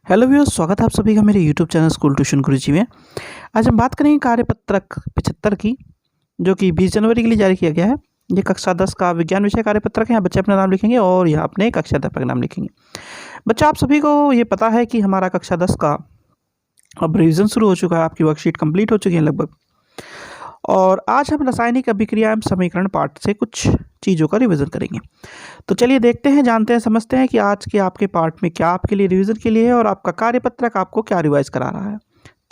Hello viewers, स्वागत है आप सभी का मेरे यूट्यूब चैनल स्कूल ट्यूशन गुरुजी में। आज हम बात करेंगे कार्यपत्रक 75 की, जो कि 20 जनवरी के लिए जारी किया गया है। ये कक्षा 10 का विज्ञान विषय कार्यपत्रक है। यहाँ बच्चे अपना नाम लिखेंगे और यहाँ अपने कक्षा अध्यापक नाम लिखेंगे। बच्चा, आप सभी को ये पता है कि हमारा कक्षा 10 का अब रिविजन शुरू हो चुका है। आपकी वर्कशीट कंप्लीट हो चुकी है लगभग। और आज हम रासायनिक अभिक्रिया एवं समीकरण पाठ से कुछ चीज़ों का रिवीजन करेंगे। तो चलिए देखते हैं, जानते हैं, समझते हैं कि आज के आपके पार्ट में क्या आपके लिए रिवीजन के लिए है और आपका कार्यपत्रक आपको क्या रिवाइज करा रहा है।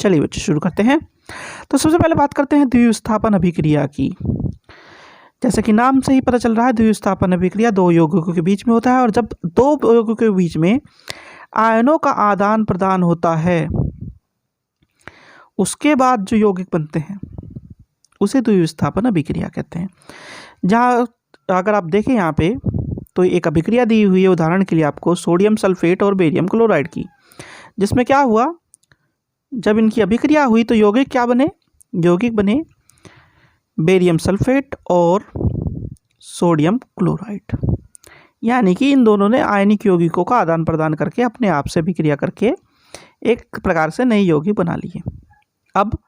चलिए बच्चे, शुरू करते हैं। तो सबसे पहले बात करते हैं द्विविस्थापन अभिक्रिया की। जैसे कि नाम से ही पता चल रहा है, द्विविस्थापन अभिक्रिया दो यौगिकों के बीच में होता है। और जब दो यौगिकों के बीच में आयनों का आदान प्रदान होता है, उसके बाद जो यौगिक बनते हैं उसे द्विविस्थापन अभिक्रिया कहते हैं। जहाँ अगर आप देखें यहाँ पे, तो एक अभिक्रिया दी हुई है, उदाहरण के लिए आपको सोडियम सल्फेट और बेरियम क्लोराइड की, जिसमें क्या हुआ, जब इनकी अभिक्रिया हुई तो यौगिक क्या बने, यौगिक बने बेरियम सल्फेट और सोडियम क्लोराइड। यानी कि इन दोनों ने आयनिक यौगिकों का आदान प्रदान करके अपने आप से अभिक्रिया करके एक प्रकार से नए यौगिक बना लिए। अब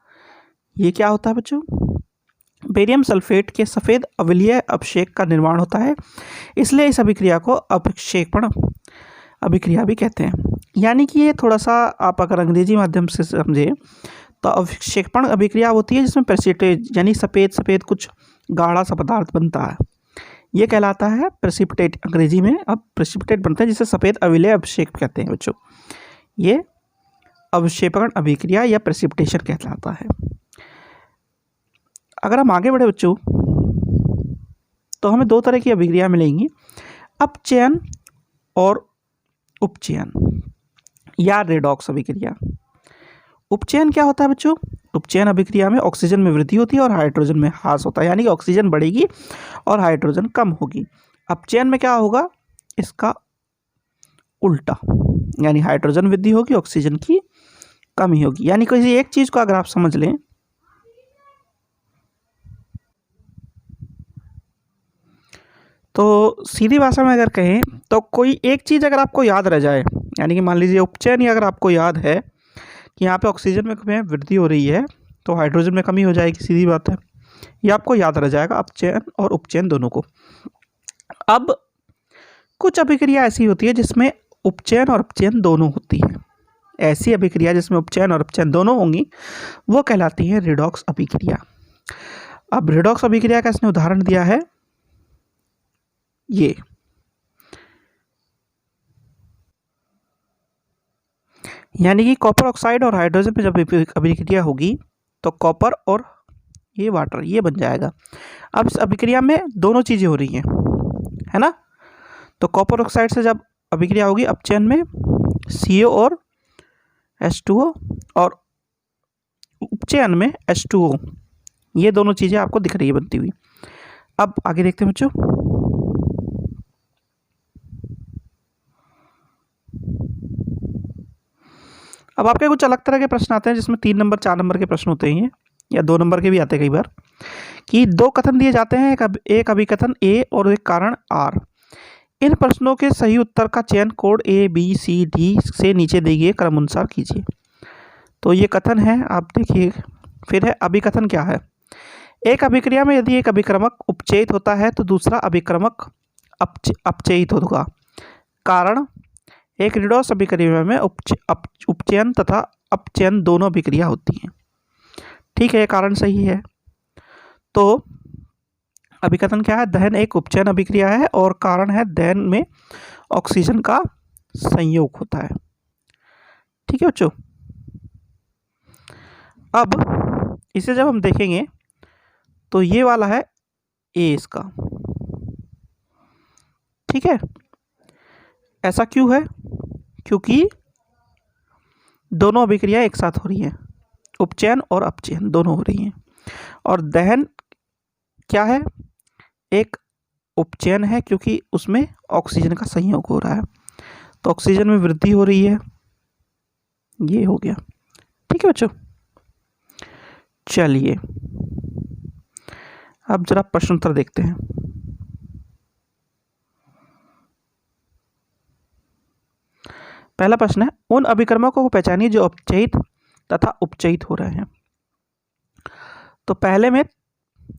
ये क्या होता है बच्चों, बेरियम सल्फेट के सफ़ेद अवलीय अभिक्षेक का निर्माण होता है, इसलिए इस अभिक्रिया को अभिक्षेपण अभिक्रिया भी कहते हैं। यानी कि ये थोड़ा सा आप अगर अंग्रेजी माध्यम से समझे तो अभिक्षेपण अभिक्रिया होती है जिसमें प्रेसिपिटेट यानी सफ़ेद सफ़ेद कुछ गाढ़ा सा पदार्थ बनता है, ये कहलाता है प्रेसिपिटेट। अंग्रेजी में अब प्रेसिपिटेट बनता है जिसे सफ़ेद अवलीय अभिक्षेप कहते हैं बच्चों। ये अभिक्षेपण अभिक्रिया या प्रेसिपिटेशन कहलाता है। अगर हम आगे बढ़े बच्चों, तो हमें दो तरह की अभिक्रिया मिलेंगी, अपचयन और उपचयन या रेडॉक्स अभिक्रिया। उपचयन क्या होता है बच्चों, उपचयन अभिक्रिया में ऑक्सीजन में वृद्धि होती है और हाइड्रोजन में ह्रास होता है, यानी कि ऑक्सीजन बढ़ेगी और हाइड्रोजन कम होगी। अपचयन में क्या होगा, इसका उल्टा, यानी हाइड्रोजन वृद्धि होगी, ऑक्सीजन की कमी होगी। यानी किसी एक चीज़ को अगर आप समझ लें, तो सीधी भाषा में अगर कहें तो कोई एक चीज़ अगर आपको याद रह जाए, यानी कि मान लीजिए उपचयन ही अगर आपको याद है कि यहाँ पे ऑक्सीजन में वृद्धि हो रही है तो हाइड्रोजन में कमी हो जाएगी, सीधी बात है, ये आपको याद रह जाएगा, अपचयन और उपचयन दोनों को। अब कुछ अभिक्रिया ऐसी होती है जिसमें उपचयन और अपचयन दोनों होती है। ऐसी अभिक्रिया जिसमें उपचयन और अपचयन दोनों होंगी वो कहलाती है रिडॉक्स अभिक्रिया। अब रिडॉक्स अभिक्रिया का इसने उदाहरण दिया है, ये यानी कि कॉपर ऑक्साइड और हाइड्रोजन पे जब अभिक्रिया होगी तो कॉपर और ये वाटर ये बन जाएगा। अब इस अभिक्रिया में दोनों चीज़ें हो रही हैं, है ना। तो कॉपर ऑक्साइड से जब अभिक्रिया होगी अपचयन में CO और H2O, और उपचयन में H2O, ये दोनों चीज़ें आपको दिख रही है बनती हुई। अब आगे देखते हैं बच्चों। अब आपके कुछ अलग तरह के प्रश्न आते हैं जिसमें 3 नंबर 4 नंबर के प्रश्न होते हैं, या 2 नंबर के भी आते हैं कई बार, कि दो कथन दिए जाते हैं, एक अभिकथन A और एक कारण R। इन प्रश्नों के सही उत्तर का चयन कोड ABCD से नीचे दिए गए क्रम अनुसार कीजिए। तो ये कथन है, आप देखिए। फिर है अभिकथन क्या है, एक अभिक्रिया में यदि एक अभिक्रमक उपचयित होता है तो दूसरा अभिक्रमक अपचयित होगा। कारण, एक रिडॉक्स अभिक्रिया में उपचयन तथा अपचयन दोनों अभिक्रिया होती हैं। ठीक है, कारण सही है। तो अभिकथन क्या है, दहन एक उपचयन अभिक्रिया है और कारण है दहन में ऑक्सीजन का संयोग होता है। ठीक है बच्चों। अब इसे जब हम देखेंगे तो ये वाला है A इसका, ठीक है। ऐसा क्यों है, क्योंकि दोनों अभिक्रिया एक साथ हो रही हैं, उपचयन और अपचयन दोनों हो रही हैं। और दहन क्या है, एक उपचयन है क्योंकि उसमें ऑक्सीजन का संयोग हो रहा है, तो ऑक्सीजन में वृद्धि हो रही है, ये हो गया। ठीक है बच्चों। चलिए अब जरा प्रश्न उत्तर देखते हैं। पहला प्रश्न है, उन अभिकर्मकों को पहचानिए जो अपचयित तथा उपचयित हो रहे हैं। तो पहले में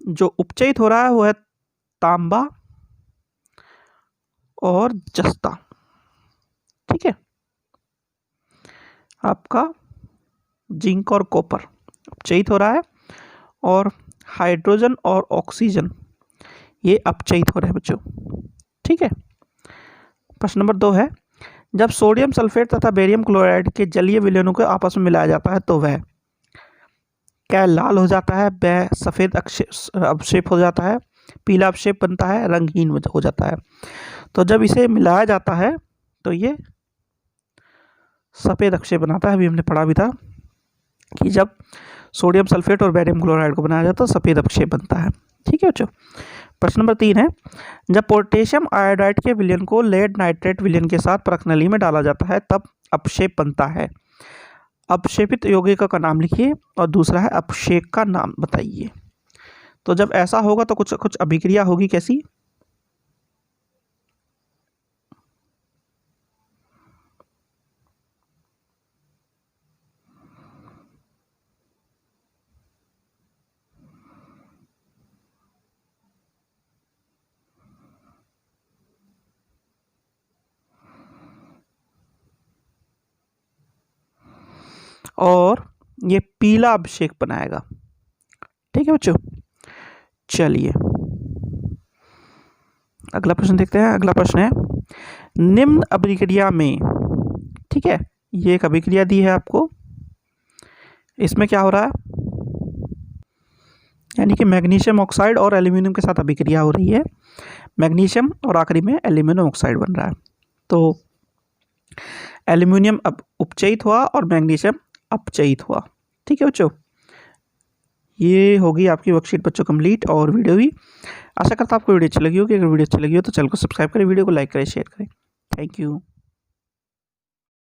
जो उपचयित हो रहा है वो है तांबा और जस्ता। ठीक है, आपका जिंक और कॉपर अपचयित हो रहा है, और हाइड्रोजन और ऑक्सीजन ये अपचयित हो रहे हैं बच्चों। ठीक है, प्रश्न नंबर 2 है, जब सोडियम सल्फेट तथा बेरियम क्लोराइड के जलीय विलयनों को आपस में मिलाया जाता है तो वह क्या लाल हो जाता है, वह सफ़ेद अवक्षेप हो जाता है, पीला अवक्षेप बनता है, रंगहीन हो जाता है। तो जब इसे मिलाया जाता है तो ये सफ़ेद अवक्षेप बनाता है। अभी हमने पढ़ा भी था कि जब सोडियम सल्फेट और बेरियम क्लोराइड को बनाया जाता है तो सफ़ेद अवक्षेप बनता है। ठीक है बच्चों, प्रश्न नंबर 3 है, जब पोटेशियम आयोडाइड के विलयन को लेड नाइट्रेट विलयन के साथ परख नली में डाला जाता है तब अपक्षेप बनता है। अपक्षेपित यौगिकों का नाम लिखिए, और दूसरा है अपक्षेप का नाम बताइए। तो जब ऐसा होगा तो कुछ कुछ अभिक्रिया होगी, कैसी? और ये पीला अभिषेक बनाएगा। ठीक है बच्चों, चलिए अगला प्रश्न देखते हैं। अगला प्रश्न है, निम्न अभिक्रिया में, ठीक है, ये एक अभिक्रिया दी है आपको, इसमें क्या हो रहा है, यानी कि मैग्नीशियम ऑक्साइड और एल्यूमिनियम के साथ अभिक्रिया हो रही है। मैग्नीशियम और आखिरी में एल्यूमिनियम ऑक्साइड बन रहा है। तो एल्यूमिनियम अब उपचयित हुआ और मैग्नीशियम अपचयित हुआ। ठीक है बच्चों, ये होगी आपकी वर्कशीट बच्चों कंप्लीट, और वीडियो भी। आशा करता हूँ आपको वीडियो अच्छी लगी होगी। अगर वीडियो अच्छी लगी हो तो चैनल को सब्सक्राइब करें, वीडियो को लाइक करें, शेयर करें। Thank you.